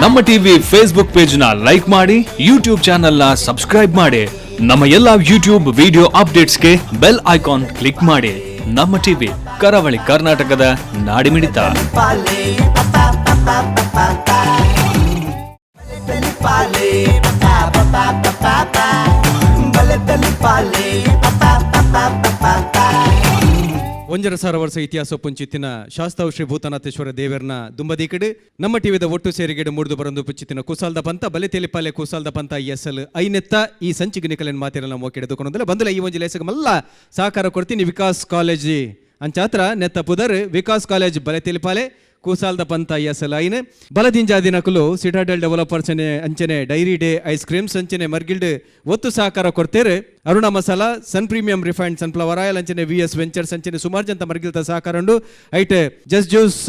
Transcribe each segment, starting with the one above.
ನಮ್ಮ TV Facebook page ನ like ಮಾಡಿ, ಯೂಟ್ಯೂಬ್ ಚಾನೆಲ್ ನ ಸಬ್ಸ್ಕ್ರೈಬ್ ಮಾಡಿ. ನಮ್ಮ ಎಲ್ಲಾ ಯೂಟ್ಯೂಬ್ ವಿಡಿಯೋ ಅಪ್ಡೇಟ್ಸ್ಗೆ ಬೆಲ್ ಐಕಾನ್ ಕ್ಲಿಕ್ ಮಾಡಿ. ನಮ್ಮ ಟಿವಿ ಕರಾವಳಿ ಕರ್ನಾಟಕದ ನಾಡಿಮಿಡಿತ. ಒಂಜರ ಸಾವಿರ ವರ್ಷ ಇತಿಹಾಸ ಪುಂಚಿತ್ತಿನ ಶಾಸ್ತಾವ್ ಶ್ರೀ ಭೂತನಾಥೇಶ್ವರ ದೇವರನ ದುಂಬದೀಕಡು ನಮ್ಮ ಟಿವಿದ ಒಟ್ಟು ಸೇರಿಗೆಡು ಮೂಡ್ದು ಬರಂದು ಪುಚ್ಚಿತ್ತಿನ ಕುಸಾಲ್ದ ಪಂತ ಬಲೆ ತೆಲಿಪಾಲೆ ಕುಸಾಲ್ದ ಪಂತ ಎಸ್ಎಲ್ ಐನೆತ್ತ ಈ ಸಂಚಿಗೆ ನಿಕಲಿನ ಮಾತಿರಲ್ಲ ಮೋಕೆಡೆದುಕೊಂಡಲ್ಲ ಬಂದಲ್ಲ ಈ ಒಂದು ಲೇಸಗ ಮಲ್ಲ ಸಹಕಾರ ಕೊಡ್ತೀನಿ. ವಿಕಾಸ್ ಕಾಲೇಜ್ ಅಂಚಾತ್ರ ನೆತ್ತ ಪುದರ್ ವಿಕಾಸ್ ಕಾಲೇಜ್ ಬಲೆ ತೆಲಿಪಾಲೆ ಕೂಸಾಲ್ದ ಪಂತ ಎಸ್ಎಲ್ ಐನ್ ಬಲದಿಂಜಾದಿನಕಲು ಸಿಟಾಡೆಲ್ ಡೆವಲಪರ್ಸ್ ಅಂಚನೆ ಡೈರಿ ಡೇ ಐಸ್ ಕ್ರೀಮ್ಸ್ ಅಂಚನೆ ಮರ್ಗಿಲ್ಡ್ ಒತ್ತು ಸಹಕಾರ ಕೊಡ್ತೇರೆ. Aruna Masala, Sun premium refined sunflower oil ಅಂಚನೆ ವಿಎಸ್ ವೆಂಚರ್ಸ್ ಅಂಚನೆ ಸುಮಾರು ಜನ ಮರ್ಗಿಲ್ತ ಸಹಕಾರ ಉಂಡು. ಐಟ್ ಜಸ್ಟ್ ಜ್ಯೂಸ್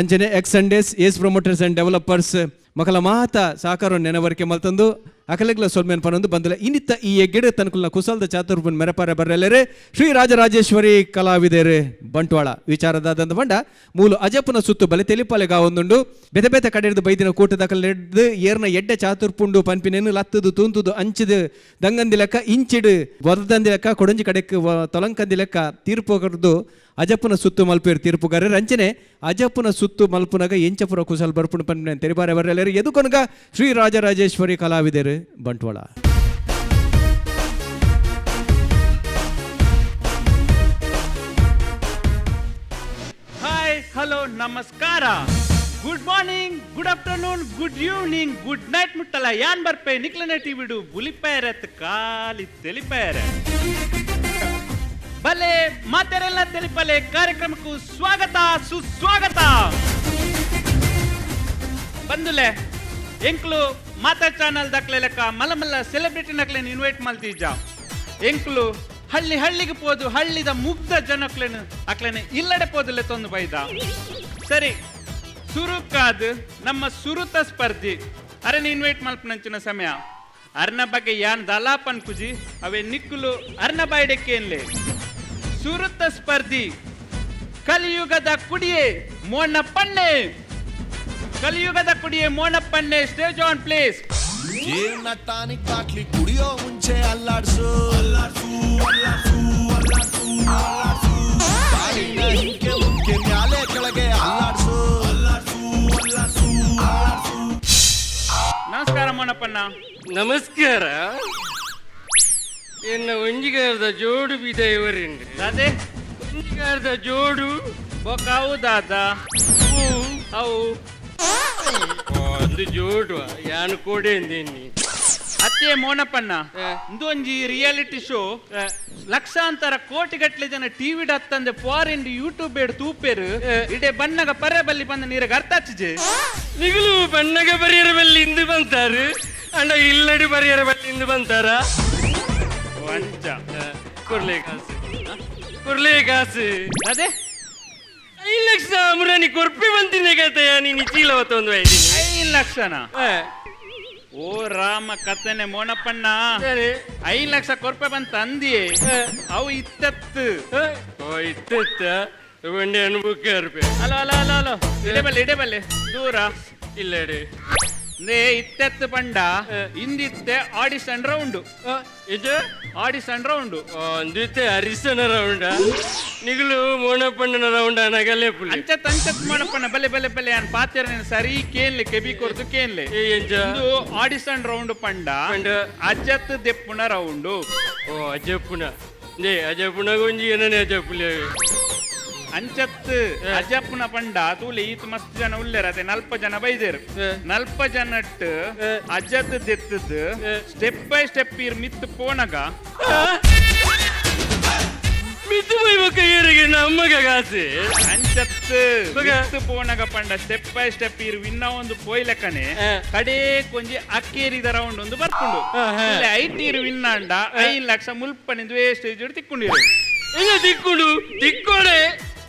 ಅಂಚನೆ X sundaes ace promoters and developers ಮಕಲ ಮಾತ ಸಹಕಾರ ನೆನವರಿಕೆ ಮಲ್ತಂದು ಅಕಲೆಗ್ಲ ಸೊಲ್ಮೇನ್ ಪನೊಂದು ಬಂದಲೆ ಇನ್ನಿತ್ತ ಈ ಎಗ್ಗೆಡೆ ತನಕಲ್ನ ಕುಸಾಲ್ದ ಚಾತುರ್ಪನ್ ಮೆರಪಾರೆ ಬರ್ರೆಲ್ಲರೆ ಶ್ರೀ ರಾಜರಾಜೇಶ್ವರಿ ಕಲಾವಿದರು ಬಂಟ್ವಾಳ ವಿಚಾರದಾದಂದ ಬಂಡ ಮೂಲು ಅಜಪ್ಪನ ಸುತ್ತು ಬಲೆ ತೆಲಿಪಾಲೆಗ ಒಂದುಂಡು ಬೆತೆ ಬೆತೆ ಕಡೆದು ಬೈದಿನ ಕೂಟದಕಲ್ಲೆಡ್ದು ಏರ್ನ ಎಡ್ಡೆ ಚಾತುರ್ಪುಂಡು ಪನ್ಪಿನೇನು ಲತ್ತದು ತೂಂತುದು ಅಂಚಿದು ದಂಗಂದಿ ಲೆಕ್ಕ ಇಂಚಿಡು ವರದಂದಿ ಲೆಕ್ಕ ಕೊಡಂಜಿ ಕಡೆಕ್ ತೊಲಂಕಂದಿ ಲೆಕ್ಕ ತೀರ್ಪು ಕರೆದು ಅಜಪ್ಪನ ಸುತ್ತು ಮಲ್ಪೇರು ತೀರ್ಪುಗಾರರು ಅಂಚನೆ ಅಜಪ್ಪನ ಸುತ್ತು ಮಲ್ಪುನಾಗ ಎಂಚಪುರ ಕುಸಲ್ ಬರ್ಪುಣ ಪನ್ಪಿನ ತೆರಿಬಾರೆ ಬರ್ರೆಲ್ಲರು ಎದುಕೊನಗ ಶ್ರೀ ರಾಜರಾಜೇಶ್ವರಿ ಕಲಾವಿದರು ಬಂಟ್ವಾಳ. ಹಾಯ್, ಹಲೋ, ನಮಸ್ಕಾರ, good morning, good afternoon, good evening, good night ಮುಟ್ಟಲ್ಲ ಯಾನ್ ಬರ್ಪೆ ನಿಕ್ಲನೆ ಟಿವಿಡು ಬುಲಿಪಾಯರತ್ ಕಾಲಿ ತೆಲಿಪಾಯರ ಬಲೆ ಮಾತೆರೆಲ್ಲ ತೆಲಿಪಲೆ ಕಾರ್ಯಕ್ರಮಕ್ಕೂ ಸ್ವಾಗತ ಸುಸ್ವಾಗತ. ಬಂದುಲೆ ಎಂಕ್ಲು ಮಾತಾ ಚಾನಲ್ ದಾಖಲೆ ಲೆಕ್ಕ ಮಲ್ಲ ಮಲ್ಲ ಸೆಲೆಬ್ರಿಟಿ ನಕ್ಲೇನು ಇನ್ವೈಟ್ ಮಾಡ್ತಿದ್ದ ಎಂಕ್ಲು ಹಳ್ಳಿಗೆ ಪೋದು ಹಳ್ಳಿದ ಮುಗ್ಧ ಜನಕ್ಲೇನು ಅಕ್ಲೇನೆ ಇಲ್ಲಡೆ ಪೋದಲೆ ತೊಂದು ಬೈದ. ಸರಿ, ಸುರುಕಾದ್ ನಮ್ಮ ಸುರುತ ಸ್ಪರ್ಧಿ ಅರನ ಇನ್ವೈಟ್ ಮಲ್ಪನಂಚಿನ ಸಮಯ ಅರ್ನ ಬಗ್ಗೆ ಯಾನ್ ದಲಾಪನ್ ಕುಜಿ ಅವೇ ನಿಕ್ಕುಲು ಅರ್ನ ಬಾಯ್ಡೆಕ್ಕೇನ್ಲೆ ಸುರುತ ಸ್ಪರ್ಧಿ ಕಲಿಯುಗದ ಕುಡಿಯೇ ಮೋನಪ್ಪಣ್ಣೆ. ಕಲಿಯುಗದ ಕುಡಿಯೇ ಮೋನಪ್ಪಣ್ಣೆ, ಸ್ಟೇಜ್ ಆನ್ ಪ್ಲೇಸ್. ಜೀವನ ಟಾನಿಕ್ ಬಾಟ್ಲಿ ಕುಡಿಯೋ ಮುಂಚೆ ಅಲ್ಲಾಡ್ಸು ಹಿಂಕೆ ಮುಂಕೆ ಮ್ಯಾಲೆ ಕೆಳಗೆ ಅಲ್ಲಾಡ್ಸು. ನಮಸ್ಕಾರ ಮೋನಪ್ಪಣ್ಣ. ನಮಸ್ಕಾರ. ಎನ್ನ ಒಂಜಿಗಾರದ ಜೋಡು ಬಿದೆಯವರಿಂದ ಅದೇ ಒಂಜಿಗಾರದ ಜೋಡು ಬೊಕಾವು ದಾದ ಅವು ಒಂದು ಜೋಡು ಯಾನು ಕೋಡೆ ಅಂದೇನಿ ಅತ್ತೆ ಮೋನಪ್ಪಣ್ಣ. ಇಂದು ಒಂಜಿ ರಿಯಾಲಿಟಿ ಶೋ ಲಕ್ಷಾಂತರ ಕೋಟಿಗಟ್ಟಲೆ ಜನ ಟಿವಿ ಹತ್ತಂದೆ ಫಾರಿನ್ ಯೂಟ್ಯೂಬ್ ಬೇಡ ತೂಪೇರು ಇಡೇ ಬಣ್ಣಗ ಪರೆ ಬಲ್ಲಿ ಬಂದ ನೀರಿಗೆ ಅರ್ಥ ಹಚ್ಚಿಜೆ ನಿಗಲು ಬಣ್ಣಗ ಬರೆಯರ ಬಲ್ಲಿ ಇಂದು ಬಂತಾರು ಅಣ್ಣ ಇಲ್ಲಡಿ ಬರೆಯರ ಬಲ್ಲಿ ಇಂದು ಬಂತಾರ. ವಂಚ ಕುರ್ಲೆ ಕಾಸು ಅದೇ 5 ಲಕ್ಷ ಮುರಾನಿ ಕೊರ್ಪಿ ಬಂತಿನ ಕತೆಯ ನೀನು ಚೀಲವತ್ತ ಒಂದು 5 ಲಕ್ಷನ. ಓ ರಾಮ ಕಥನೆ ಮೋನಪ್ಪಣ್ಣ. 5 ಲಕ್ಷ ಕೊರ್ಪೆ ಬಂತ ಅಂದಿಯೇ ಅವು ಇತ್ತತ್ತು ಒಂಡೆ ಅನುಭವಕ್ಕೆ ರೂಪಾಯಿ. ಅಲೋ ಅಲೋ ಅಲೋ ಅಲೋ ಇಡಬಲ್ಲೆ ದೂರ ಇಲ್ಲಡೆ ನೇ ಇತ್ತೆತ್ತು ಪಂಡ ಇಂದಿತ್ತೆ ಆಡಿಷನ್ ರೌಂಡು. ಇದು ಆಡಿಷನ್ ರೌಂಡು ಅಂದಿತ್ತೆ ಹರಿಸನ ರೌಂಡ ನಿಗಲು ಮೋನಪ್ಪಣ್ಣನ ರೌಂಡ ನಗಲೆ ಪುಲಿ ಅಂಚತ್ ಮೋನಪ್ಪಣ್ಣ ಬಲೆ ಬಲೆ ಬಲೆ ಅನ್ ಪಾತ್ರ ಸರಿ ಕೇನ್ಲೆ ಕೆಬಿ ಕೊರ್ದು ಕೇನ್ಲೆ ಇದು ಆಡಿಷನ್ ರೌಂಡ್ ಪಂಡ ಅಜ್ಜತ್ ದೆಪ್ಪುನ ರೌಂಡು. ಓ ಅಜ್ಜಪ್ಪುನ ದೇ ಅಜ್ಜಪ್ಪುನ ಗೊಂಜಿ ಏನನೇ ಅಜ್ಜಪ್ಪುಲಿ ಅಂಚತ್ ಅಜ್ಜಪ್ಪನ ಪಂಡ ತೂಲಿ ಈತ್ ಮಸ್ತ್ ಜನ ಉಲ್ಲೇರತೆ 40 ಜನ ಬೈದೇರು 40 ಜನ ಅಜ್ಜತ್ ದೆತ್ತದ್ ಸ್ಟೆಪ್ ಬೈ ಸ್ಟೆಪ್ ಇರ್ ಮಿತ್ ಪೋನಗ ಮಿತ್ತು ಬೈಬಕ ಏರಿಗೆ ನಮ್ಮಗ ಗಾಸೆ ಅಂಚತ್ ಮಿತ್ ಪೋನಗ ಪಂಡ ಸ್ಟೆಪ್ ಬೈ ಸ್ಟೆಪ್ ಇರ್ ವಿನ್ನ ಒಂದು ಪೋಯ್ಲೆಕ್ಕನೆ ಕಡೆ ಕೊಂಜಿ ಅಕ್ಕೇರಿದ ರೌಂಡ್ ಒಂದು ಬರ್ಕೊಂಡು ಐಟಿ ಇರು ವಿನ್ನಾಂಡ 5 ಲಕ್ಷ ಮುಲ್ಪನಿಂದ ವೇಸ್ಟೇಜ್ ತಿಕ್ಕೊಂಡಿರು. ಈಗ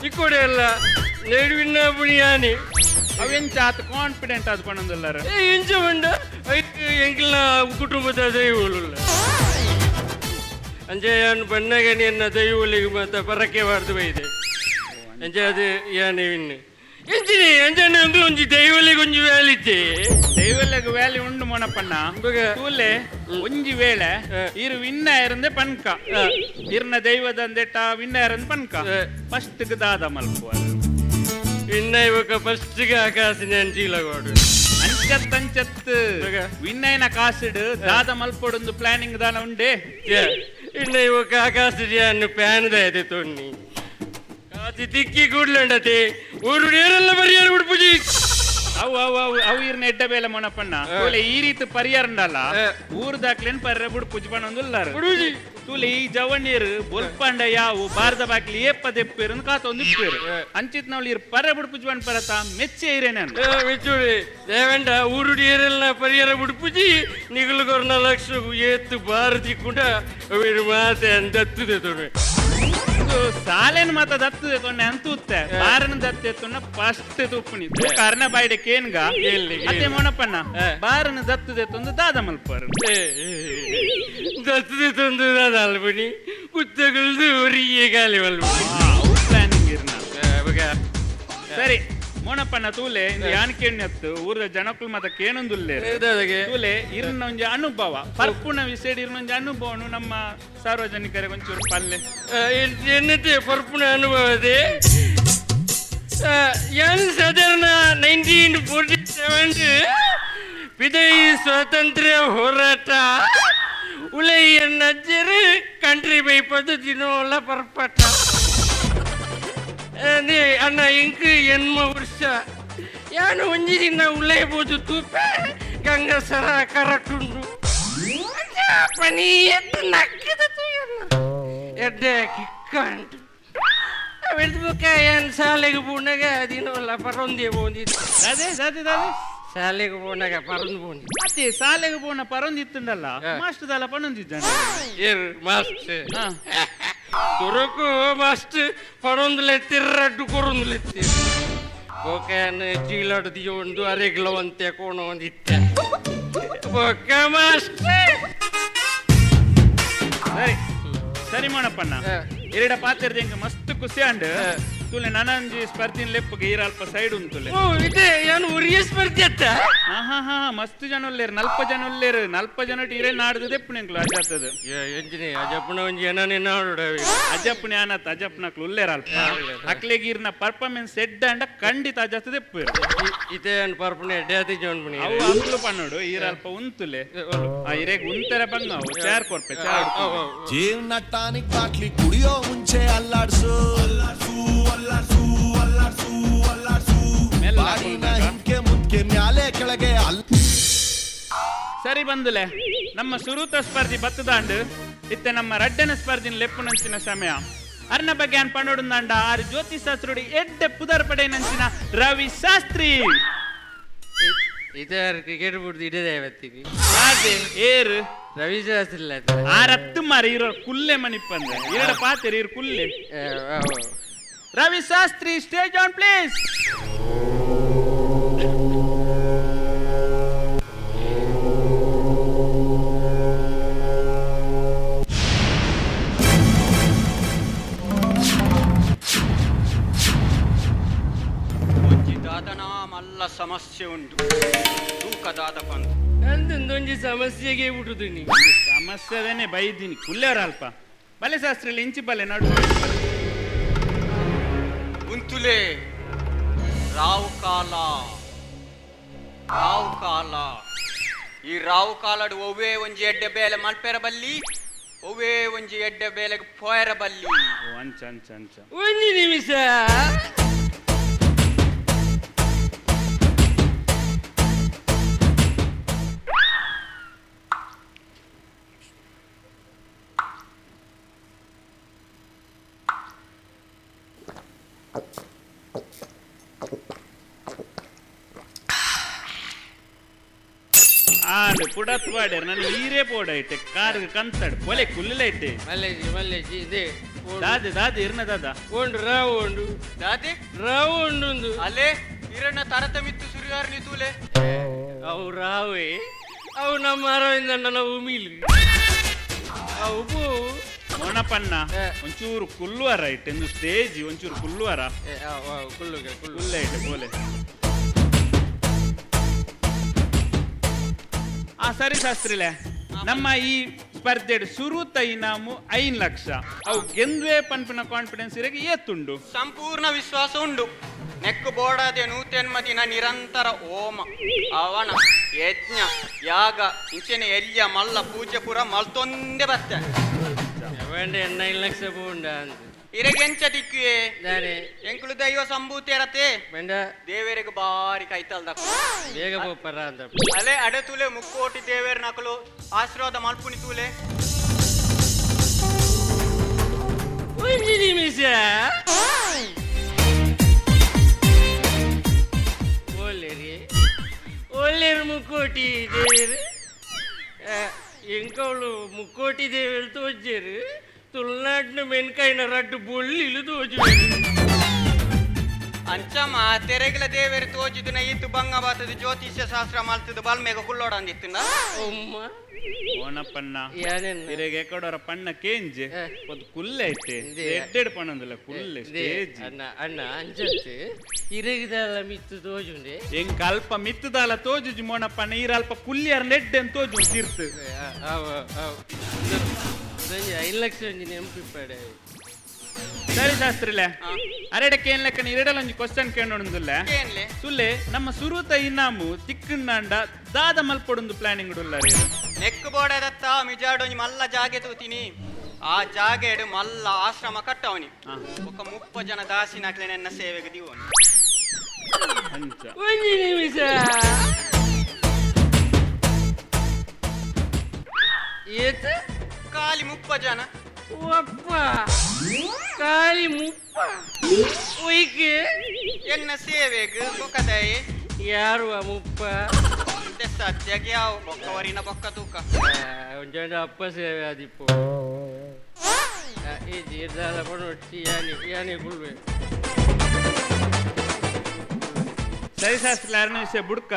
ತಿಕ್ಕೋಡೆ ಅಲ್ಲ ನೆಡುವಿನ ಬುಣಿಯಾನಿ ಅವೆಂಚ ಆತ ಕಾನ್ಫಿಡೆಂಟ್ ಆದ ಪಣಂದಲ್ಲಾರ ಎಂಚ ಬಂಡ ಎಂಕಿಲ್ನ ಕುಟುಂಬದ ದೈವಲ್ಲ ಅಂಚೆ ಯಾನು ಬಣ್ಣಗನಿಯನ್ನ ದೈವಲಿಗೆ ಮತ್ತೆ ಪರಕ್ಕೆ ಬಾರ್ದು ಬೈದೆ ಅಂಚೆ ಅದು ಯಾನು ಇನ್ನು ಎಂಚಿನಿ ಅಂಜನೆ ಒಂದು ಒಂಜಿ ದೈವಲೆಗೆ ಒಂಜಿ ವ್ಯಾಲಿದ್ದೆ ದೈವಲೆಗ್ ವ್ಯಾಲಿ ಉಂಡು ಮೊನಪಣ್ಣ ತೂಲೆ ಒಂಜಿ ವೇಳೆ ಇರು ವಿನ್ನಯರಂದೆ ಪನ್ಕ ಇರ್ನ ದೈವದಂದೆಟ್ಟ ವಿನ್ನಯರಂದ ಪನ್ಕ ಫಸ್ಟ್ ದಾದ ಮಲ್ಪುವ ಇನ್ನ ಇವಾಗ ಫಸ್ಟ್ಗೆ ಆಕಾಶನ ಅಂಚಿಲಗೋಡು ಅಂಚತ್ ವಿನ್ನಯನ ಕಾಸಿಡು ದಾದ ಮಲ್ಪೊಡೊಂದು ಪ್ಲಾನಿಂಗ್ ದಾನ ಉಂಡೆ ಇನ್ನ ಇವಾಗ ಆಕಾಶನ ಪ್ಯಾನ್ ದಾಯ್ತೆ ತೊಣ್ಣಿ ಕಾಸಿ ತಿಕ್ಕಿ ಕೂಡ್ಲಂಡತೆ ಊರು ನೇರೆಲ್ಲ ಪರಿಹಾರ ಬಿಡ್ಪುಜಿ ಅವು ಇರ್ನ ಎಡ್ಡ ಬೇಲೆ ಮೊನಪಣ್ಣ ತೂಲೆ ಈ ರೀತಿ ಪರಿಹಾರ ಉಂಡಲ್ಲ ಊರ್ ದಾಕ್ಲೇನ್ ಪರಿಹಾರ ಬಿಡು ಪುಜ್ ಬಣ್ಣ ಒಂದುಲ್ಲಾರು ತೂಲೆ ಈ ಜವಣ್ಣೀರು ಬೊಲ್ಪಂಡ ಯಾವು ಬಾರದ ಬಾಕ್ಲಿ ಏಪ್ಪ ದೆಪ್ಪೇರು ಕಾತ ಒಂದು ಇಪ್ಪೇರು ಅಂಚಿತ್ ನಾವು ಇರ್ ಪರ ಬಿಡು ಪುಜ್ ಬಣ್ಣ ಪರತ ಮೆಚ್ಚೆ ಇರೇನ ಮೆಚ್ಚುಡಿ ದೇವಂಡ ಊರು ನೇರೆಲ್ಲ ಪರಿಹಾರ ಬಿಡ್ಪುಜಿ ನಿಗುಲುಗೊರ್ನ ಲಕ್ಷ ಏತ್ತು ಭಾರತಿ ಕೂಡ ಅವಿರು ಮಾತೆ ದತ್ತುದೆ ತೊಡೆ ಸಾಲೇನ್ ಮಾತ ದತ್ತದೆ ತೊನ್ನೆ ಅಂತೂತ್ತೆ ಬಾರನ ದತ್ತೆ ತೊನ್ನ ಫಸ್ಟ್ ತುಪ್ಪುನಿ ಕಾರಣ ಬಾಯ್ಡೆ ಕೇನ್ಗ ಅತ್ತೆ ಮೊನಪಣ್ಣ ಬಾರನ ದತ್ತದೆ ತೊಂದು ದಾದ ಮಲ್ಪಾರು ದತ್ತದೆ ತೊಂದು ದಾದ ಅಲ್ಬನಿ ಕುತ್ತಗಳ್ದು ಒರಿಗೆ ಗಾಲಿ ಮಲ್ಬನಿ ಪ್ಲಾನಿಂಗ್ ಇರ್ನ ಸರಿ ಮೊನಪಣ್ಣ ತೂಲೆ ಯಾನ್ಕೆಣ್ಣತ್ತು ಊರದ ಜನಕ್ಕಳು ಮತ ಕೇನೊಂದುಲ್ಲೆ ತೂಲೆ ಇರ್ನ ಒಂಜಿ ಅನುಭವ ಪರ್ಪುಣ ವಿಷಯ ಇರ್ನೊಂಜಿ ಅನುಭವನು ನಮ್ಮ ಸಾರ್ವಜನಿಕರಿಗೆ ಒಂಚೂರು ಪಲ್ಲೆ ಎನ್ನತೆ ಪರ್ಪುಣ ಅನುಭವದೆ ಯಾನ್ ಸಾಧಾರಣ 1947 ವಿದಯಿ ಸ್ವಾತಂತ್ರ್ಯ ಹೋರಾಟ ಉಲೈಯನ್ನಜ್ಜರು ಕಂಟ್ರಿ ಬೈ ಪದ್ಧತಿನೋಲ ಪರ್ಪಟ ಅಣ್ಣ ಇಂಕ್ ಎನ್ಮ ವರ್ಷ ಯಾನು ಒಂಜಿ ದಿನ ಉಳ್ಳೈಬೋದು ತೂಪೆ ಗಂಗಸರ ಕರಟುಂಡು ಪನಿ ಎದ್ದು ನಕ್ಕಿದ ಎಡ್ಡೆ ಕಿಕ್ಕಂಟು ಬೆಳೆದ್ಬೇಕ ಏನು ಶಾಲೆಗೆ ಪೂರ್ಣಗ ದಿನವಲ್ಲ ಪರೊಂದೇ ಬೋಂದಿತ್ತು ಶಾಲೆಗೆ ಪೂರ್ಣಗ ಪರೊಂದು ಬೋಂದಿ ಅತ್ತೆ ಶಾಲೆಗೆ ಪೋನ ಪರೊಂದಿತ್ತುಂಡಲ್ಲ master ದಲ್ಲ ಪಣೊಂದಿದ್ದಾನೆ air master ತುರಕು master ಪಣೊಂದುಲೆತ್ತಿರ್ರಡ್ಡು ಕೊರೊಂದುಲೆತ್ತಿರ್ Bokan ಚೀಲಾಡು ದಿಯೋಂಡು ಅರೆಗ್ಲವಂತೆ ಕೋಣ ಒಂದಿತ್ತೆ ಬೊಕ್ಕ ಮಾಸ್ಟರ್ ಸರಿ ಸರಿ ಮಾಡಪ್ಪಣ್ಣ ಎರಡ ಪಾತ್ರದ ಹೆಂಗ ಮಸ್ತ್ ಖುಷಿ ಅಂಡ್ ತುಲೆ ನನಂಜಿ ಸ್ಪರ್ಧಿನ ಲೆಪ್ಪಗೆ ಈರಲ್ಪ ಸೈಡ್ ಉಂಟುಲೆ ಓ ಇದೆ ಏನು ಉರಿಯ ಸ್ಪರ್ಧೆ ಅತ್ತ ಹಾ ಮಸ್ತ್ ಜನ ಉಲ್ಲೇರು 40 ಜನ ಉಲ್ಲೇರು 40 ಜನ ಟೀರೆ ನಾಡ್ದು ದೆಪ್ಪುನೆಂಕ್ಲು ಅಜ್ಜತ್ತದ ಎಂಜಿನಿ ಅಜಪ್ಪನ ಒಂಜಿ ಏನನೇ ನಾಡುಡವಿ ಅಜ್ಜಪ್ಪನ ಆನತ್ ಅಜ್ಜಪ್ಪನಕ್ಲು ಉಲ್ಲೇರ ಅಲ್ಪ ಅಕ್ಲೆಗೆ ಇರ್ನ ಪರ್ಫಾರ್ಮೆನ್ಸ್ ಎಡ್ಡ ಅಂಡ ಖಂಡಿತ ಅಜ್ಜತ್ತ ದೆಪ್ಪು ಇದೇ ಪರ್ಪಣೆ ಡ್ಯಾತಿ ಜೋನ್ ಬಣಿ ಅವು ಅಂಗ್ಲು ಪನ್ನೋಡು ಈರಲ್ಪ ಉಂತುಲೆ ಆ ಇರೇಗ್ ಉಂತರ ಬಂಗ ಅವು ಚಾರ್ ಕೊರ್ಪೆ ಚಾರ್ ಜೀವನಟ್ಟಾನಿಕ್ ಬಾಟ್ಲಿ ಕುಡಿಯೋ ಮುಂಚೆ ಅಲ್ಲಾಡ್ಸು ಬಾಡಿನ ಹಿಂಕೆ ಮುಂದ್ಕೆ ಮ್ಯಾಲೆ ಕೆಳಗೆ ಸರಿ ಬಂದುಲೆ ನಮ್ಮ ಸುರೂತ ಸ್ಪರ್ಧಿ ಬತ್ತದಾಂಡು ಇತ್ತೆ ನಮ್ಮ ರಡ್ಡನ ಸ್ಪರ್ಧಿನ ಲೆಪ್ಪುನಂಚಿನ ಸಮಯ ಅರ್ನ ಬಗ್ಗೆ ಅನ್ ಪನ್ನೋಡುಂದಾಂಡ ಆರು ಜ್ಯೋತಿಷಾಸ್ತ್ರುಡಿ ಎಡ್ಡೆ ಪುದರ್ ಪಡೆ ನಂಚಿನ ರವಿ ಶಾಸ್ತ್ರಿ ಇದೇ ಕ್ರಿಕೆಟ್ ಬಿಡ್ದು ಇಡದೆ ಇವತ್ತಿಗೆ ಅದೇ ಏರು ರವಿ ಶಾಸ್ತ್ರಿ ಇಲ್ಲ ಆರತ್ತು ಮಾರಿ ಇರೋ ಕುಲ್ಲೆ ಮನಿಪ್ಪಂದ್ರೆ ಎರಡು ಪಾತ್ರೆ ಇರು ಕುಲ್ಲೆ Ravi Shastri stage on please ಮಲ್ಲ ಸಮಸ್ಯೆ ಉಂಟು ತೂಕದಾದ ಪಂತ ನಂದೊಂದು ಸಮಸ್ಯೆಗೆ ಬಿಡುದು ನೀವು ಸಮಸ್ಯೆದೇನೆ ಬೈದಿನಿ ಕುಲ್ಲೆವರ ಅಲ್ಪ ಬಲೆ ಶಾಸ್ತ್ರಿಲಿ ಇಂಚಿ ಬಲೆ ನಡು ಉಂತುಲೆ ರಾವು ಕಾಲ ಈ ರಾವು ಕಾಲಡು ಒವ್ವೇ ಒಂಜಿ ಎಡ್ಡೆ ಬೇಲೆ ಮಲ್ಪೆರ ಬಲ್ಲಿ ಒವ್ವೇ ಒಂಜಿ ಎಡ್ಡೆ ಬೇಲೆಗೆ ಪೋಯರ ಬಲ್ಲಿ ಅಂಚ ಅಂಚ ಅಂಚ ಒಂದು ನಿಮಿಷ ಆಂಡ್ ಪುಡತ್ ಪಾಡ್ಯಾರ ನಾನು ಈರೇ ಪೋಡ ಇಟ್ಟೆ ಕಾರ್ ಕಂತಡ್ ಪೊಲೆ ಕುಲ್ಲಿಲ ಇಟ್ಟೆ ಮಲ್ಲೇಜಿ ಇದೆ ದಾದೆ ಇರ್ನ ದಾದ ಉಂಡು ರಾವು ಉಂಡು ದಾದಿ ರಾವು ಉಂಡು ಅಲ್ಲೇ ಇರಣ್ಣ ತರತಮಿತ್ತು ಸುರಿಗಾರನಿ ತೂಲೆ ಅವು ರಾವೇ ಅವು ನಮ್ಮ ಅರವಿಂದ ನಾವು ಮೀಲು ಅವು ಮೋನಪ್ಪಣ್ಣ ಒಂಚೂರು ಕುಲ್ಲುವರ ಇಟ್ಟು ಒಂದು ಸ್ಟೇಜ್ ಒಂಚೂರು ಕುಲ್ಲುವರ ಕುಲ್ಲ ಇಟ್ಟು ಬೋಲೆ ಸರಿ ಶಾಸ್ತ್ರಿಲೆ ನಮ್ಮ ಈ ಸ್ಪರ್ಧೆ ಸುರುತ ಇನಾಮು 5 ಲಕ್ಷ ಅವು ಗೆಂದ್ವೆ ಪನ್ಪಿನ ಕಾನ್ಫಿಡೆನ್ಸ್ ಇರಗೆ ಏತುಂಡು ಸಂಪೂರ್ಣ ವಿಶ್ವಾಸ ಉಂಡು ನೆಕ್ಕು ಬೋಡಾದೆ ನೂತೆನ್ಮ ದಿನ ನಿರಂತರ ಹೋಮ ಅವನ ಯಜ್ಞ ಯಾಗ ಇಂಚೆನೆ ಎಲ್ಯ ಮಲ್ಲ ಪೂಜೆ ಪುರ ಮಲ್ತೊಂದೆ ಬತ್ತೆ 9 ಲಕ್ಷ ಪೂಂಡ ಇರಗೆ ಎಂಚ ದಿಕ್ಕುವೆ ಎಂಕುಲು ದೈವ ಸಂಭೂತಿ ಇರತ್ತೆ ಬಂಡ ದೇವರಿಗೆ ಬಾರಿ ಕೈತಲ್ದ ಬೇಗ ಪೋಪರ ಅಂತ ಅಲೆ ಅಡೆ ತೂಲೆ ಮುಕ್ಕೋಟಿ ದೇವೇರ್ ನಕಲು ಆಶೀರ್ವಾದ ಮಲ್ಪುನಿ ತೂಲೆ ಒಂದು ನಿಮಿಷ ಒಳ್ಳೆರು ಮುಕ್ಕೋಟಿ ದೇವರು ಎಂಕವಳು ಮುಕ್ಕೋಟಿ ದೇವರು ತೋಜರು ತುಳುನಾಡಿನ ಮೆನ್ಕಾಯಿನ ರಡ್ಡು ಬೊಳ್ಳಿಲು ತೋಜು ಅಂಚಮ್ಮ ತೆರೆಗಲ ದೇವೇರು ತೋಜಿದನ ಇತ್ತು ಬಂಗ ಬಾತದ ಜ್ಯೋತಿಷ್ಯ ಶಾಸ್ತ್ರ ಮಲ್ತದ ಬಲ್ಮೇಗ ಕುಲ್ಲೋಡ ಅಂದಿತ್ತಿನ ಅಮ್ಮ ಮೋನಪ್ಪಣ್ಣ ಯಾನೇನು ಇರಗೆ ಎಕಡೋರ ಪಣ್ಣ ಕೇಂಜ್ ಒಂದು ಕುಲ್ಲೆ ಐತೆ ಎಡ್ಡೆಡ್ ಪಣ್ಣಂದಿಲ್ಲ ಕುಲ್ಲೆ ಸ್ಟೇಜ್ ಅಣ್ಣ ಅಣ್ಣ ಅಂಜತ್ತು ಇರಗಿದಲ್ಲ ಮಿತ್ತು ತೋಜುಂಡೆ ಎಂಕ ಅಲ್ಪ ಮಿತ್ತದಾಲ ತೋಜುಜು ಮೋನಪ್ಪಣ್ಣ ಈರಲ್ಪ ಕುಲ್ಲಿಯರ್ ನೆಡ್ಡೆ ಅಂತ ತೋಜು ತೀರ್ತು ಅವ 5 ಲಕ್ಷ ಒಂಜಿ ನೆಂಪಿಪ್ಪಡೆ ಸರಿ ಶಾಸ್ತ್ರಿಲೆ ಅರೆಡಕ್ಕೆ ಏನ್ ಲೆಕ್ಕ ಇರಡಲೊಂಜಿ ಕ್ವಶನ್ ಕೇಳೋಣಂದುಲ್ಲ ಏನ್ಲೆ ಸುಲ್ಲೆ ನಮ್ಮ ಸುರುತ ಇನ್ನಾಮು ತಿಕ್ಕಣ್ಣಂಡ ದಾದ ಮಲ್ಪೊಡೊಂದು ಪ್ಲಾನಿಂಗ್ ಉಳ್ಳಾರಿ ನೆಕ್ಕು ಬೋಡದತ್ತ ಮಿಜಾಡೊಂಜಿ ಮಲ್ಲ ಜಾಗೆ ತೂತಿನಿ ಆ ಜಾಗೆಡು ಮಲ್ಲ ಆಶ್ರಮ ಕಟ್ಟವನಿ ఒక 30 ಜನ ದಾಸಿನಕ್ಲೆ ನನ್ನ ಸೇವೆಗೆ ದಿವೋನಿ ಅಂಚ ಒಂಜಿ ನಿಮಿಷ ಏತ ಖಾಲಿ 30 ಜನ ಒಪ್ಪ ಕಾಲಿ ಮುಪ್ಪ ಒಯ್ಕೆ ಎನ್ನ ಸೇವೆಗೆ ಬೊಕ್ಕದಾಯಿ ಯಾರು ಆ ಮುಪ್ಪ ಸದ್ಯಕ್ಕೆ ಯಾವ ಬೊಕ್ಕವರಿನ ಬೊಕ್ಕ ತೂಕ ಒಂಜಾಂಡ ಅಪ್ಪ ಸೇವೆ ಆದಿಪ್ಪು ಈ ಜೀರ್ದಾಲ ಕೊಡೊಟ್ಟಿ ಯಾನಿ ಕುಳ್ವೆ ಸರಿ ಶಾಸ್ತ್ರಿ ಯಾರನ್ನ ವಿಷಯ ಬುಡ್ಕ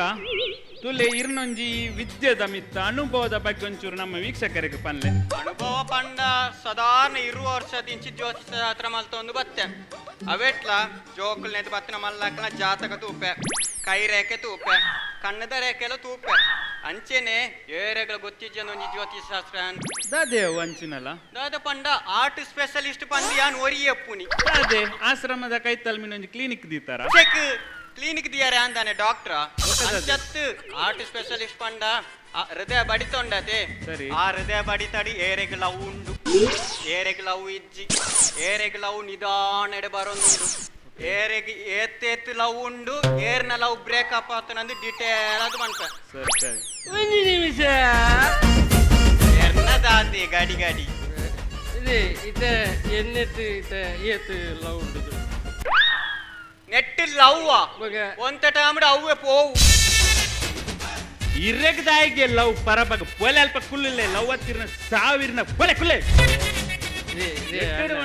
ತುಲೆ ಇರ್ನೊಂಜಿ ವಿದ್ಯೆದ ಮಿತ್ತ ಅನುಭವದ ಬಗ್ಗೆ ಒಂಚೂರು ನಮ್ಮ ವೀಕ್ಷಕರಿಗೆ ಪನ್ಲೆ ಅನುಭವ ಪಂಡ ಸಾಧಾರಣ 20 ವರ್ಷದಿಂಚಿ ಜ್ಯೋತಿಷ ಶಾಸ್ತ್ರ ಮಲ್ತೊಂದು ಬತ್ತೆ ಅವೆಟ್ಲ ಜೋಕುಲ್ ನೆದು ಬತ್ತಿನ ಮಲ್ಲಕ್ಕನ ಜಾತಕ ತೂಪೆ ಕೈ ರೇಖೆ ತೂಪೆ ಕಣ್ಣದ ರೇಖೆಲ್ಲ ತೂಪೆ ಅಂಚೆನೆ ಏರೆಗಳ ಗೊತ್ತಿಜ್ಜನೊಂಜಿ ಜ್ಯೋತಿಷ ಶಾಸ್ತ್ರ ದಾದೆ ವಂಚಿನಲ್ಲ ದಾದ ಪಂಡ ಆರ್ಟ್ ಸ್ಪೆಷಲಿಸ್ಟ್ ಪಂದಿ ಯಾನ್ ಒರಿಯಪ್ಪುನಿ ದಾದೆ ಆಶ್ರಮದ ಕೈತಲ್ಮಿನೊಂಜಿ ಕ್ಲಿನಿಕ್ ದೀತಾರ ಚೆಕ್ ಕ್ಲಿನಿಕ್ ದಿಯಾರೆ ಅಂದಾನೆ ಡಾಕ್ಟ್ರ ಅಂಚತ್ತು ಆರ್ಟ್ ಸ್ಪೆಷಲಿಸ್ಟ್ ಪಂಡ ಹೃದಯ ಬಡಿತೊಂಡತೆ ಸರಿ ಆ ಹೃದಯ ಬಡಿತಡಿ ಏರೆಗ್ ಲವ್ ಉಂಡು ಏರೆಗ್ ಲವ್ ಇಜ್ಜಿ ಏರೆಗ್ ಲವ್ ನಿಧಾನಡೆ ಬರೊಂದುಂಡು ಏರೆಗ್ ಏತ್ ಲವ್ ಉಂಡು ಏರ್ನ ಲವ್ ಬ್ರೇಕಪ್ ಆತನಂದು ಡಿಟೇಲ್ ಅದು ಬಂತ ಸರಿ ಸರಿ ಒಂದು ನಿಮಿಷ ಏರ್ನ ದಾತಿ ಗಾಡಿ ಗಾಡಿ ಇದೆ ಇತ ಎನ್ನೆತ್ತು ಇತ ಏತು ಲವ್ ಉಂಟು ನೆಟ್ ಲವ್ವಾ ಮಗ ಒಂತ ಟೈಮ್ಡ್ ಅವ್ವೆ ಪೋವು ಇರ್ರೆಗ್ದಾಯಿಗೆ ಲವ್ ಪರಬಗ ಪೊಲೆ ಅಲ್ಪ ಕುಲ್ಲುಲೆ ಲವ್ ಹತ್ತಿರನ ಸಾವಿರನ ಪೊಲೆ ಕುಲ್ಲೆ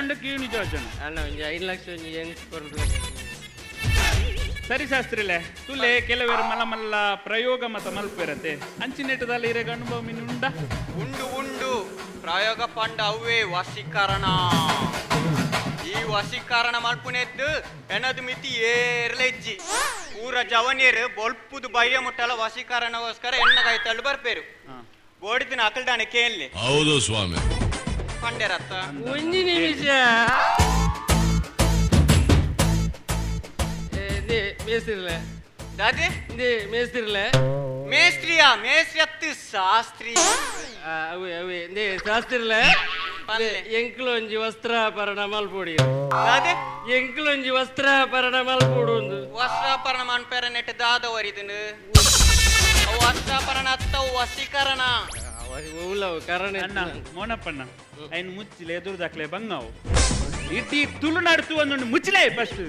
ಒಂದು ಕೀಣಿ ಯೋಜನ ಅಣ್ಣ ಒಂಜಿ 5 ಲಕ್ಷ ಒಂಜಿ ಹೆಂಗ್ ಕೊರಡು ಸರಿ ಶಾಸ್ತ್ರಿಲೆ ತುಲೆ ಕೆಲವರು ಮಲ್ಲ ಮಲ್ಲ ಪ್ರಯೋಗ ಮತ ಮಲ್ಪಿರತ್ತೆ ಅಂಚಿನೆಟ್ಟದಲ್ಲಿ ಇರಗ ಅನುಭವ ಮಿನುಂಡ ಉಂಡು ಉಂಡು ಪ್ರಯೋಗ ಪಂಡ ಅವ್ವೇ ವಶೀಕರಣ ಈ ವಶೀಕರಣ ಮಲ್ಪುನೆದ್ದು ಎನ್ನದು ಮಿತಿ ಏರ್ಲೆಜ್ಜಿ ಪೂರ ಜವನಿಯರು ಬೊಲ್ಪುದು ಬಯ್ಯ ಮುಟ್ಟಲ ವಶೀಕರಣಗೋಸ್ಕರ ಎಣ್ಣ ಕೈತಳ್ಳು ಬರ್ಪೇರು ಬೋಡಿದಿನ ಅಕಲ್ದಾನೆ ಕೇಳಲಿ ಹೌದು ಸ್ವಾಮಿ ಪಂಡೆರತ್ತ ಒಂದು ನಿಮಿಷ ಮೇಸ್ತಿರ್ಲೆ ದಾದೆ ಮೇಸ್ತಿರ್ಲೆ ಮೇಸ್ತ್ರಿಯಾ ಮೇಸ್ತ್ರಿ ಅತ್ತು ಶಾಸ್ತ್ರಿ ಅವೇ ಅವೇ ಶಾಸ್ತಿರ್ಲೆ ಪಲ್ಲೆ. ಎಂಕ್ಲು ಒಂಜಿ ವಸ್ತ್ರಾಪರಣ ಮಲ್ಪೊಡಿ ದಾದೆ ಎಂಕ್ಲೊಂಜಿ ವಸ್ತ್ರಾಪರಣ ಮಲ್ಪೊಡು ಒಂದು ವಸ್ತ್ರಾಪರಣ ಮನ್ಪೇರ ನೆಟ್ ದಾದವರಿದನು ವಸ್ತ್ರಾಪರಣ ಅತ್ತವು ವಶೀಕರಣ ಉಲ್ಲವು ಕರಣ ಅಣ್ಣ ಮೋನಪ್ಪಣ್ಣ ಐನ್ ಮುಚ್ಚಿಲೆ ಎದುರು ದಾಖಲೆ ಬಂಗಾವು ಇಡೀ ತುಳುನಾಡು ಒಂದು ಮುಚ್ಚಲೇ ಫಸ್ಟ್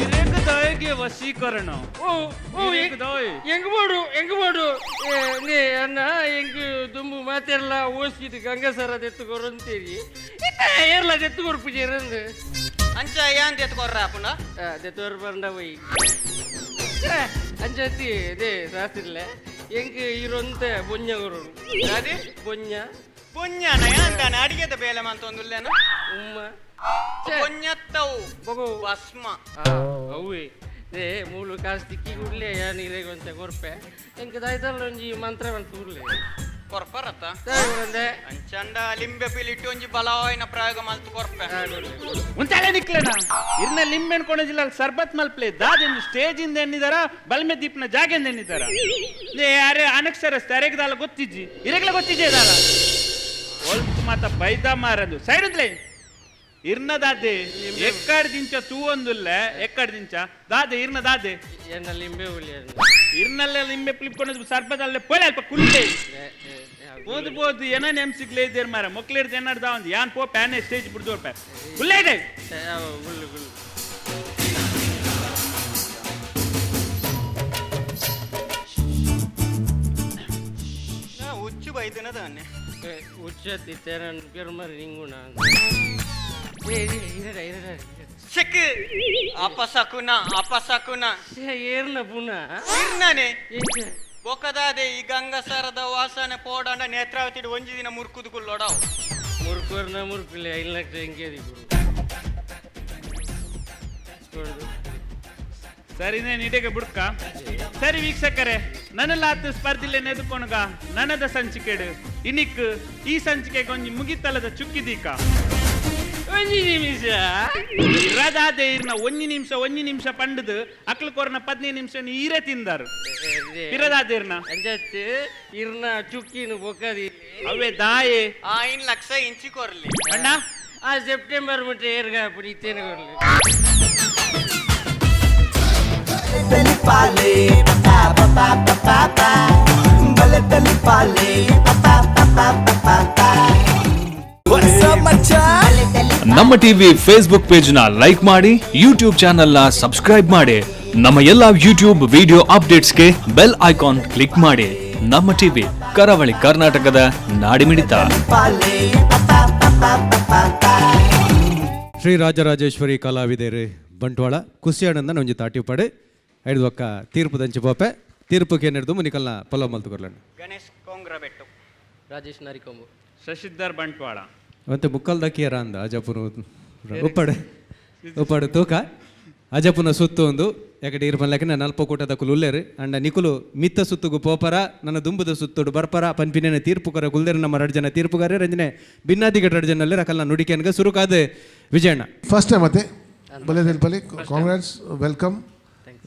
ಇರೇಗದಾಯಿಗೆ ವಶೀಕರಣ ಹೆಂಗ್ ಮಾಡು ನೀ ಅಣ್ಣ ಹೆಂಗ್ ದುಂಬು ಮಾತೆಲ್ಲ ಓಸಿಟ್ಟು ಗಂಗಸರ ಎತ್ತುಕೊರು ಅಂತೀರಿ ಏರ್ಲ ಎತ್ತುಕೊರು ಪೂಜೆ ಇರಂದು ಅಂಚ ಏನ್ ತೆತ್ಕೊರ್ರ ಅಪ್ಪನ ದೆತ್ತೋರು ಬಂಡ ಹೋಯ್ ಅಂಚತ್ತಿ ಶಾಸ್ತ್ರಿಲ್ಲ ಹೆಂಗ್ ಇರೊಂತ ಬೊಂಜ ಕೊರೋಡು ಅದೇ ಬೊಂಜ ಪುಣ್ಯನಯ ಅಂತಾನೆ ಅಡಿಗೆದ ಬೇಲೆ ಮಂತೊಂದುಲ್ಲೇನು ಉಮ್ಮ ಪುಣ್ಯತ್ತವು ಬಗು ಭಸ್ಮ ಅವ್ವೆ ಏ ಮೂಲು ಕಾಸು ತಿಕ್ಕಿ ಗುಡ್ಲೆ ಯಾ ನೀರಿಗೆ ಒಂಚ ಕೊರ್ಪೆ ಎಂಕ ದಾಯ್ತಲ್ಲ ಒಂಜಿ ಮಂತ್ರ ಬಂತು ಗುಡ್ಲೆ ಕೊರ್ಪರತ್ತ ಬಂದೆ ಅಂಚಂಡ ಲಿಂಬೆ ಪಿಲಿಟ್ಟು ಒಂಜಿ ಬಲವಾಯಿನ ಪ್ರಯೋಗ ಮಲ್ತು ಕೊರ್ಪೆ ಉಂಚಾಲೆ ನಿಕ್ಲೇನ ಇರ್ನ ಲಿಂಬೆನ್ ಕೊಣಜಿಲ್ಲ ಸರ್ಬತ್ ಮಲ್ಪ್ಲೆ ದಾದೆಂದು ಸ್ಟೇಜ್ ಇಂದ ಎಣ್ಣಿದಾರ ಬಲ್ಮೆ ದೀಪ್ನ ಜಾಗೆಂದ ಎಣ್ಣಿದಾರ ಯಾರೇ ಅನಕ್ಷರಸ್ತ ಅರೆಗದಾಲ ಗೊತ್ತಿಜ್ಜಿ ಇರೆಗ್ಲ ಗೊತ್ತಿಜ್ಜೆ ದಾಲ ಒಲ್ತು ಮಾತ ಬೈದ ಮಾರದು ಸೈಡ್ಲೇ ಇರ್ನ ದಾದೆ ಎಕ್ಕಡ್ ದಿಂಚ ತೂ ಒಂದುಲ್ಲ ಎಕ್ಕಡ್ ದಿಂಚ ದಾದೆ ಇರ್ನ ದಾದೆ ಎನ್ನ ಲಿಂಬೆ ಹುಳಿ ಇರ್ನಲ್ಲ ಲಿಂಬೆ ಪ್ಲಿಪ್ಕೊಂಡು ಸರ್ಬದಲ್ಲೇ ಪೊಲೆ ಅಲ್ಪ ಕುಲ್ಲೆ ಓದ್ಬೋದು ಏನೋ ನೆಮ್ಸಿಗ್ಲೇ ಇದ್ದೇರ್ ಮಾರ ಮಕ್ಳಿರ್ದು ಏನಾಡ್ದ ಒಂದು ಯಾನ್ ಪೋ ಪ್ಯಾನೆ ಸ್ಟೇಜ್ ಬಿಡ್ದೋರ್ ಪ್ಯಾ ಕುಲ್ಲೆ ಇದೆ ಗುಳ್ಳು ಗುಳ್ಳು ಹುಚ್ಚು ಬೈದಿನದ ಅನ್ನೆ ಉಚ್ಚತ್ತಿತ್ತೆ ನನ್ನ ಪೆರ್ಮರಿ ನಿಂಗುಣ ಚೆಕ್ ಅಪಸಕುನ ಅಪಸಕುನ ಏರ್ನ ಪುನ ಇರ್ನಾನೆ ಬೊಕದಾದೆ ಈ ಗಂಗಸರದ ವಾಸನೆ ಪೋಡಂಡ ನೇತ್ರಾವತಿ ಒಂಜಿ ದಿನ ಮುರ್ಕುದು ಕುಲ್ಲೋಡವ್ ಮುರ್ಕುರ್ನ ಮುರ್ಕುಲೆ 5 ಲಕ್ಷ ಹೆಂಗೆ ಸರಿನೇ ನಿಡೆಗೆ ಬುಡ್ಕ ಸರಿ ವೀಕ್ಷಕರೇ ನನ್ನಲ್ಲಾತ ಸ್ಪರ್ಧಿಲೆ ನೆದುಕೊಣಗ ನನ್ನದ ಸಂಚಿಕೆಡು ಇನಿಕ್ ಈ ಸಂಚಿಕೆಗೆ ಒಂಜಿ ಮುಗಿತಲದ ಚುಕ್ಕಿದೀಕ ಒಂಜಿ ನಿಮಿಷ ಇರದಾದೆ ಇರ್ನ ಒಂಜಿ ನಿಮಿಷ ಪಂಡದು ಅಕ್ಲು ಕೊರ್ನ 15 ನಿಮಿಷ ಈರೇ ತಿಂದಾರು ಇರದಾದೆ ಇರ್ನ ಅಂಜತ್ತು ಇರ್ನ ಚುಕ್ಕಿನ ಬೊಕ್ಕದಿ ಅವೇ ದಾಯೆ 5 ಲಕ್ಷ ಇಂಚಿ ಕೊರ್ಲಿ ಅಣ್ಣ ಆ ಸೆಪ್ಟೆಂಬರ್ ಮುಟ್ಟ ಏರ್ಗ ಪುಡಿತೇನೆ ಕೊರ್ಲಿ ನಮ್ಮ ಟಿವಿ ಫೇಸ್ಬುಕ್ ಪೇಜ್ ನ ಲೈಕ್ ಮಾಡಿ, ಯೂಟ್ಯೂಬ್ ಚಾನೆಲ್ ನ ಸಬ್ಸ್ಕ್ರೈಬ್ ಮಾಡಿ. ನಮ್ಮ ಎಲ್ಲಾ ಯೂಟ್ಯೂಬ್ ವಿಡಿಯೋ ಅಪ್ಡೇಟ್ಸ್ಗೆ ಬೆಲ್ ಐಕಾನ್ ಕ್ಲಿಕ್ ಮಾಡಿ. ನಮ್ಮ ಟಿವಿ ಕರಾವಳಿ ಕರ್ನಾಟಕದ ನಾಡಿಮಿಡಿತ. ಶ್ರೀ ರಾಜರಾಜೇಶ್ವರಿ ಕಲಾವಿದರು ಬಂಟ್ವಾಳ ಕುಸಿಯಾಡಂದ ಒಂಜಿ ತಾಟಿ ಪಡೆ ಐದು ಒಕ್ಕ ತೀರ್ಪು ದಂಚಿ ಪೋಪೆ ತೀರ್ಪುಗೆ ಏನಿಡ್ದು ಮುನಿಕಲ್ನ ಪೊಲೋ ಮಲ್ತು ಕೊರ್ಲಣ್ಣ ಗಣೇಶ್ ಕೊಂಗ್ರ ಬೆಟ್ಟು ರಾಜೇಶ್ ನಾರಿಕೊಂಬು ಶಶಿಧರ್ ಬಂಟ್ವಾಳ ಮತ್ತೆ ಮುಕ್ಕಲ್ದಕ್ಕಿಯರ ಅಂದ ಅಜಪುನ ಉಪ್ಪಾಡು ತೂಕ ಅಜಪುನ ಸುತ್ತು ಒಂದು ಯಾಕಡೆ ಇರ್ಬನ್ಲಕ್ಕೆ ನಲ್ಪ ಕೂಟದ ಕುಲ್ಲೇರು ಅಂಡ ನಿಕುಲು ಮಿತ್ತ ಸುತ್ತುಗು ಪೋಪರ ನನ್ನ ದುಂಬದ ಸುತ್ತುಡು ಬರ್ಪರ ಪನ್ಪಿನ ತೀರ್ಪುಕರ ಕುಲ್ದೇರು ನಮ್ಮ 2 ಜನ ತೀರ್ಪುಗಾರ ರಂಜನೆ ಭಿನ್ನಾದಿಗ 2 ಜನರಲ್ಲಿ ರಕಲ್ನ ನುಡಿಕೆನ್ಗ ಸುರುಕಾದ ವಿಜಯಣ್ಣ ಫಸ್ಟ್ ಟೈಮ್ ಮತ್ತೆ ಬಲೆ ತೆಲ್ಪಲ್ಲಿ ಕಾಂಗ್ರಾಟ್ಸ್ ವೆಲ್ಕಮ್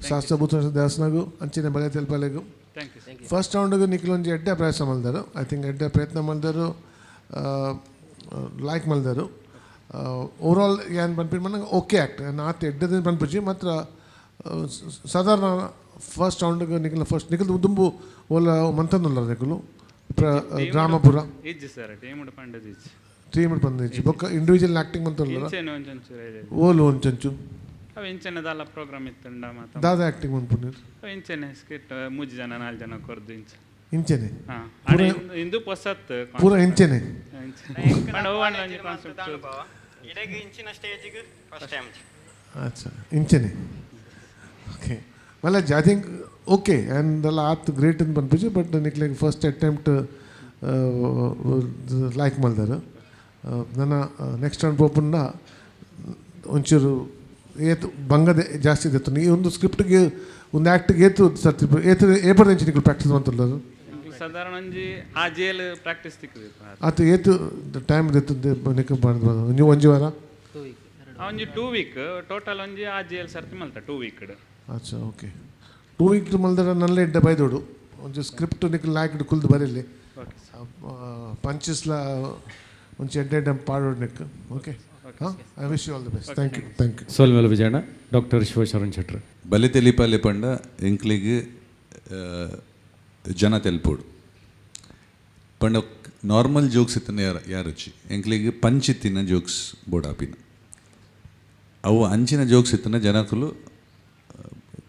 ಶಾಸ್ತ್ರಭೂತ ದೇವಸ್ಥಾನಗೂ ಅಂಚಿನ ಬಲೆ ತೆಲ್ಪಲೆಗೂ ಫಸ್ಟ್ ರೌಂಡ್ಗೂ ನಿಖಿಲೊಂಜಿ ಎಡ್ಡೆ ಪ್ರಯಾಸ ಮಲ್ದರು ಐ ಥಿಂಕ್ ಎಡ್ಡೆ ಪ್ರಯತ್ನ ಮಲ್ದರು ಲೈಕ್ ಮಲ್ದರು ಓವರಾಲ್ ಏನು ಬಂದ್ಬಿಟ್ಟು ನನಗೆ ಓಕೆ ಆ್ಯಕ್ಟ್ ನಾತ್ ಎಡ್ಡದಿಂದ ಬಂದ್ಬಿಟ್ಟು ಮಾತ್ರ ಸಾಧಾರಣ ಫಸ್ಟ್ ರೌಂಡ್ಗೆ ನಿಖಿಲ್ ದುಂಬು ಓಲ ಮಂತನ್ನುಲ್ಲ ನಿಖಿಲು ಗ್ರಾಮಪುರ ಇಜ್ಜಿ ಸರ್ ಟೀಮ್ ಪಂಡದ ಇಜ್ಜಿ ಟೀಮ್ ಬಂದಿಜ್ಜಿ ಬೊಕ್ಕ ಇಂಡಿವಿಜುವಲ್ ಆ್ಯಕ್ಟಿಂಗ್ ಮಂತಲ್ಲ ಇಂಚೆನೆ ಒಂಚೂರು ಓಲು ಒಂಚಂಚು ಅವ ಇಂಚೆನೆ ದಾಲ ಪ್ರೋಗ್ರಾಮ್ ಇತ್ತಂಡ ಮಾತ ದಾದ ಆ್ಯಕ್ಟಿಂಗ್ ಮಂತ್ಪುನೀರು ಇಂಚೆನೆ ಸ್ಕಿಟ್ 3 ಜನ 4 ಜನ ಕೊರ್ದು ಇಂಚ ಇಂಚೆನೆ ಹಾ ಅಣ್ಣ ಇಂದು ಪೊಸತ್ ಪೂರ ಇಂಚೆನೆ ಪಂಡ ಓವಣ್ಣ ಒಂಜಿ ಕಾನ್ಸೆಪ್ಟ್ ಇಡೆಗೆ ಇಂಚಿನ ಸ್ಟೇಜಿಗೆ ಫಸ್ಟ್ ಟೈಮ್ ಅಚ್ಚಾ ಇಂಚೆನೆ ಓಕೆ ಮಲ್ಲ ಐ ಥಿಂಕ್ ಓಕೆ ಆ್ಯಂಡ್ ಎಲ್ಲ ಆತ್ ಗ್ರೇಟ್ ಅಂತ ಬಂದ್ಬಿಟ್ಟು ಬಟ್ ನಿಕ್ಲಿಗೆ ಫಸ್ಟ್ ಅಟೆಂಪ್ಟ್ ಲೈಕ್ ಮಲ್ದಾರು ನನ್ನ ನೆಕ್ಸ್ಟ್ ರೌಂಡ್ ಪೋಪನ್ನ ಒಂಚೂರು ಏತು ಬಂಗದೆ ಜಾಸ್ತಿ ಇತ್ತು ಈ ಒಂದು ಸ್ಕ್ರಿಪ್ಟ್ಗೆ ಒಂದು ಆ್ಯಕ್ಟ್ಗೆ ಏತು ಸರ್ತಿ ಏಪರ್ ಇಂಚು ನಿಕ್ಲು ಪ್ರಾಕ್ಟೀಸ್ ಮಾಡ್ತಿಲ್ಲರು ಸಾಧಾರಣ ಒಂಜಿ ಆ ಜೇಲ್ ಪ್ರಾಕ್ಟೀಸ್ ತಿಕ್ಕದು ಅದು ಏತು ಟೈಮ್ ಇತ್ತು ನಿಕ್ಕ ಮಾಡ್ಬೋದು ನೀವು ಒಂಜಿ ವಾರ ಒಂಜಿ 2 ವೀಕ್ ಟೋಟಲ್ ಒಂಜಿ ಆ ಜೇಲ್ ಸರ್ತಿ ಮಲ್ತ 2 ವೀಕ್ ಅಚ್ಚಾ ಓಕೆ 2 ವೀಕ್ ಮಲ್ದರ ನಲ್ಲ ಇಡ್ಡ ಬೈದೋಡು ಒಂಚು ಸ್ಕ್ರಿಪ್ಟ್ ನಿಕ್ಲು ಲಾಯ್ಕ್ ಕುಲ್ದು ಬರೀಲಿ ಪಂಚಸ್ಲ ಒಂಚು ಎಡ್ಡೆ ಪಾಡೋಡು ನಿಕ್ okay I wish you all the best thank you ಸೋಲ್ಮೇಲೆ ವಿಜಯಣ್ಣ ಡಾಕ್ಟರ್ ಶಿವಶರಣ್ ಶೆಟ್ರು ಬಲೆ ತೆಲಿಪಾಲೆ ಪಂಡ ಎಂಕ್ಲಿಗೆ ಜನ ತೆಲ್ಪೋಡು ಪಂಡ ನಾರ್ಮಲ್ ಜೋಕ್ಸ್ ಇತ್ತನ ಯಾರಚ್ಚಿ ಎಂಕ್ಲಿಗೆ ಪಂಚಿತ್ತಿನ ಜೋಕ್ಸ್ ಬೋಡಾಪಿನ ಅವು ಅಂಚಿನ ಜೋಕ್ಸ್ ಇತ್ತನ ಜನಕುಲು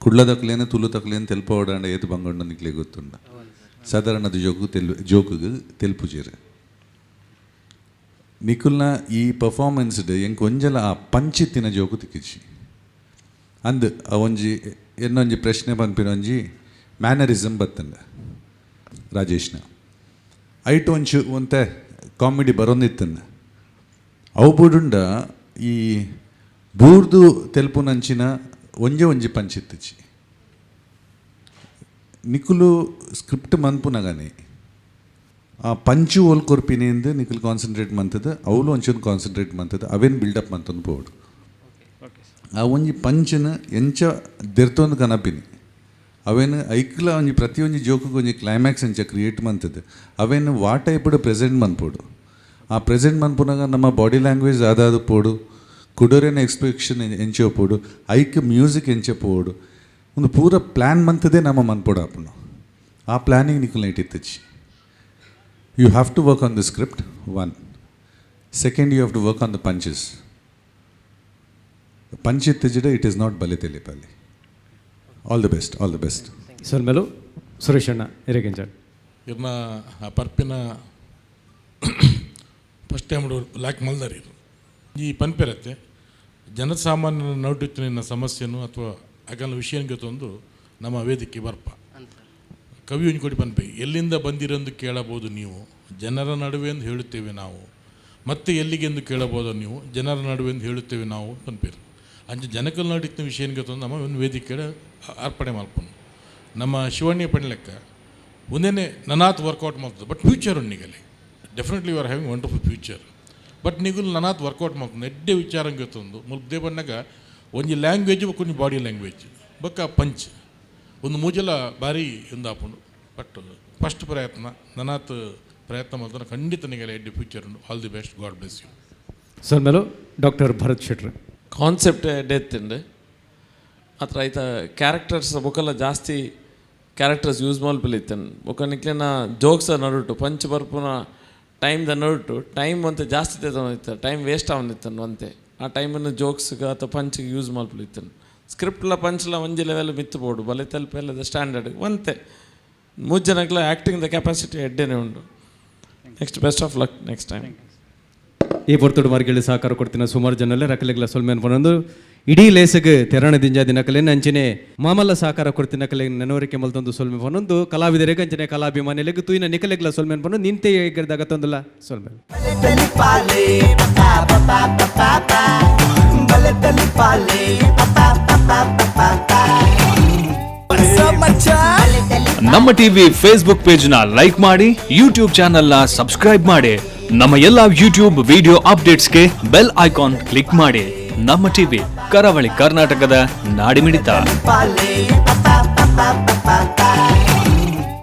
ಕುಡ್ಲ ತಕ್ಲೇನ ತುಳು ತಕ್ಲೇನ ತೆಲ್ಪೋಡಾಂಡ ಏತು ಬಂಗೊಂಡ ನಿಕ್ಲಿಗೆ ಗೊತ್ತುಂಡ ಸಾಧಾರಣದ ಜೋಕುಗೆ ತೆಲ್ಪುಜೀರು ನಿಖುಲ್ನ ಈ ಪರ್ಫಾರ್ಮೆನ್ಸ್ಡ್ ಎಂಕ್ ಒಂಜಲ ಆ ಪಂಚಿತ್ತಿನ ಜೋಕು ತಿಕ್ಕಿಚ್ಚಿ ಅಂದ್ ಒಂಜಿ ಎನ್ನೊಂಜಿ ಪ್ರಶ್ನೆ ಪನ್ಪಿನ ಒಂಜಿ ಮ್ಯಾನರಿಸಮ್ ಬತ್ತಂಡ ರಾಜೇಶ್ನ ಐಟು ಒಂಚು ಒಂತೆ ಕಾಮಿಡಿ ಬರೋಂದಿತ್ತನ್ನು ಅವು ಬುಡುಂಡ ಈ ಬೂರ್ದು ತೆಲುಪುನಂಚಿನ ಒಂಜಿ ಪಂಚಿತ್ತಿಚ್ಚಿ ನಿಕುಲು ಸ್ಕ್ರಿಪ್ಟ್ ಮನ್ಪುನಗನೆ ಆ ಪಂಚು ಓಲ್ ಕೊರ್ಪಿನಿಂದ ನಿಕುಲು ಕಾನ್ಸಂಟ್ರೇಟ್ ಮಂತದ ಅವಳು ಒಂಚೂರು ಕಾನ್ಸಂಟ್ರೇಟ್ ಮಂತದ ಅವೇನು ಬಿಲ್ಡಪ್ ಮಂತಂದು ಪೋಡು ಆ ಒಂಜಿ ಪಂಚನ ಎಂಚ ದೆರ್ತೊಂದು ಕನಪಿನಿ ಅವೇನು ಐಕ್ಲ ಒಂಜಿ ಪ್ರತಿಯೊಂದು ಜೋಕಿಗೆ ಒಂಜಿ ಕ್ಲೈಮ್ಯಾಕ್ಸ್ ಎಂಚ ಕ್ರಿಯೇಟ್ ಮಂತದ್ದು ಅವೇನು ವಾಟ ಇಪ್ಪಡು ಪ್ರೆಸೆಂಟ್ ಮನ್ಪೋಡು ಆ ಪ್ರೆಸೆಂಟ್ ಮನ್ಪುನಾಗ ನಮ್ಮ ಬಾಡಿ ಲ್ಯಾಂಗ್ವೇಜ್ ಆದಾದು ಪೋಡು ಕುಡೋರೇನ ಎಕ್ಸ್ಪ್ರೆಷನ್ ಎಂಚೋ ಪೋಡು ಐಕ್ ಮ್ಯೂಸಿಕ್ ಎಂಚ ಪೋಡು ಒಂದು ಪೂರ ಪ್ಲ್ಯಾನ್ ಮಂತದೇ ನಮ್ಮ ಮನ್ಪೋಡು ಆಪನು ಆ ಪ್ಲ್ಯಾನಿಂಗ್ ನಿಕುಲ್ ಇಟ್ಟಿತ್ತಚ್ಚಿ you have to work on the script 1 second you have to work on the punches ಪಂಚಿತ್ತಿಜಿಡ ಇಟ್ ಈಸ್ ನಾಟ್ ಬಲೆ ತೆಲಿಪಲ್ಲಿ ಆಲ್ ದಿ ಬೆಸ್ಟ್ ಸರ್ ಮೇಲೂ ಸುರೇಶ್ ಅಣ್ಣ ಹಿರೇಗಂಜಾಡ್ ಇರ್ನ ಆ ಪರ್ಪಿನ ಫಸ್ಟ್ ಟೈಮ್ ಲಾಕ್ ಮಲ್ದಾರಿ ಈ ಪನ್ಪಿರತ್ತೆ ಜನಸಾಮಾನ್ಯನ ನೋಡುತ್ತಿನ ಸಮಸ್ಯೆನೂ ಅಥವಾ ಆಗಲ್ಲ ವಿಷಯನಿಗೆ ತಂದು ನಮ್ಮ ವೇದಿಕೆ ಬರ್ಪ ಕವಿ ಒಂಜಿ ಪನ್ಪೆ ಎಲ್ಲಿಂದ ಬಂದಿರೆಂದು ಕೇಳಬಹುದು ನೀವು ಜನರ ನಡುವೆ ಎಂದು ಹೇಳುತ್ತೇವೆ ನಾವು ಮತ್ತೆ ಎಲ್ಲಿಗೆಂದು ಕೇಳಬಹುದು ನೀವು ಜನರ ನಡುವೆ ಎಂದು ಹೇಳುತ್ತೇವೆ ನಾವು ಪನ್ಪೇರು ಅಂಚೆ ಜನಕಲ್ ನಡೀತಿನ ವಿಷಯನಿಗೆ ತಂದು ನಮ್ಮ ಒಂದು ವೇದಿಕೆ ಅರ್ಪಣೆ ಮಲ್ಪನು ನಮ್ಮ ಶಿವಣ್ಯ ಪಣ್ಲೆಕ್ಕ ಒಂದೇನೆ ನನಾತ್ ವರ್ಕೌಟ್ ಮಾಡ್ತದೆ ಬಟ್ ಫ್ಯೂಚರ್ ಉಣ್ಣಿಗಲ್ಲಿ definitely you are having wonderful future but ನಿಗುಲು ನನಾತ್ ವರ್ಕೌಟ್ ಮಾಡ್ತದೆ ಎಡ್ಡೆ ವಿಚಾರಂಗೆ ತಂದು ಮುಲ್ದೇ ಬಣ್ಣಗ ಒಂಜಿ ಲ್ಯಾಂಗ್ವೇಜ್ ಒಂದು ಬಾಡಿ ಲ್ಯಾಂಗ್ವೇಜ್ ಬೊಕ್ಕ ಪಂಚ್ ಒಂದು ಮೂಜಲ ಬಾರಿ ಒಂದು ಆಪುಂಡು ಬಟ್ ಫಸ್ಟ್ ಪ್ರಯತ್ನ ನನಾತ್ ಪ್ರಯತ್ನ ಮಾಡ್ತಾನೆ ಖಂಡಿತ ನಿಗಲ ಎಡ್ಡೆ ಫ್ಯೂಚರ್ ಉಂಡು all the best god bless you sir ಮೇಲೂ ಡಾಕ್ಟರ್ ಭರತ್ ಶೆಟ್ರು ಕಾನ್ಸೆಪ್ಟ್ ಎಡ್ಡೆತ್ತಂಡು ಅತ್ರ ಐತ ಕ್ಯಾರೆಕ್ಟರ್ಸ್ ಬೊಕಲ್ಲ ಜಾಸ್ತಿ ಕ್ಯಾರೆಕ್ಟರ್ಸ್ ಯೂಸ್ ಮಲ್ಪಲಿತ್ತನ್ ಬೊಕ ನಿಕ್ಲಿನ ಜೋಕ್ಸ್ ನಡುಟು ಪಂಚ್ ಬರ್ಪುನ ಟೈಮ್ದ ನಡುಟು ಟೈಮ್ ಅಂತ ಜಾಸ್ತಿ ತೆತ್ತೊಂದಿತ್ತ ಟೈಮ್ ವೇಸ್ಟ್ ಆವನಿತ್ತನ್ ಒಂತೆ ಆ ಟೈಮನ್ನು ಜೋಕ್ಸ್ಗೆ ಅಥವಾ ಪಂಚ್ಗೆ ಯೂಸ್ ಮಲ್ಪಲಿತ್ತನ್ ಸ್ಕ್ರಿಪ್ಟ್ಲ ಪಂಚ್ಲ ಒಂಜಿ ಲೆವೆಲ್ ಮಿತ್ತು ಬೋಡು ಬಲೆ ತಲುಪೆಲ್ಲದ ಸ್ಟ್ಯಾಂಡರ್ಡ್ ಒಂತೆ ಮೂರು ಜನಕ್ಲ ಆ್ಯಕ್ಟಿಂಗ್ ದ ಕೆಪಾಸಿಟಿ ಎಡ್ಡೆನೇ ಉಂಡು next best of luck next time ಈ ಪೊರ್ತುಡು ಮಾರ್ಗೇಳಿ ಸಹಕಾರ ಕೊಡ್ತಿನ ಸುಮಾರು ಜನಲ್ಲೇ ರಕಲೆಗ್ಲ ಸೊಲ್ಮೇನ್ ಪನೊಂದು ಇಡೀ ಲೇಸಗೆ ತೆರಣ ದಿಂಜಾದಿನ ಕಲೆನ ಅಂಚನೆ ಮಾಮಲ್ಲ ಸಹಕಾರ ಕೊಡ್ತಿನ ಕಲೆ ನೆನವರಿಕೆ ಮಲ್ತೊಂದು ಸೊಲ್ಮೆ ಪನೊಂದು ಕಲಾವಿದರಿಗೆ ಅಂಚನೆ ಕಲಾಭಿಮಾನಿಲೆಗ್ ತೂಯಿನ ನಿಕಲೆಗ್ಲ ಸೊಲ್ಮೇನ್ ಪನೊಂದು ನಿಂತೆ ಎಗ್ಗರ್ದಾಗ ತಂದುಲ್ಲ ಸೊಲ್ಮೇನ್ ನಮ್ಮ ಟಿವಿ ಫೇಸ್ಬುಕ್ ಪೇಜ್ ನ ಲೈಕ್ ಮಾಡಿ ಯೂಟ್ಯೂಬ್ ಚಾನೆಲ್ ನ ಸಬ್ಸ್ಕ್ರೈಬ್ ಮಾಡಿ ನಮ್ಮ ಎಲ್ಲಾ ಯೂಟ್ಯೂಬ್ ವಿಡಿಯೋ ಅಪ್ಡೇಟ್ಸ್ಗೆ ಬೆಲ್ ಐಕಾನ್ ಕ್ಲಿಕ್ ಮಾಡಿ. ನಮ್ಮ ಟಿವಿ ಕರಾವಳಿ ಕರ್ನಾಟಕದ ನಾಡಿಮಿಡಿತ.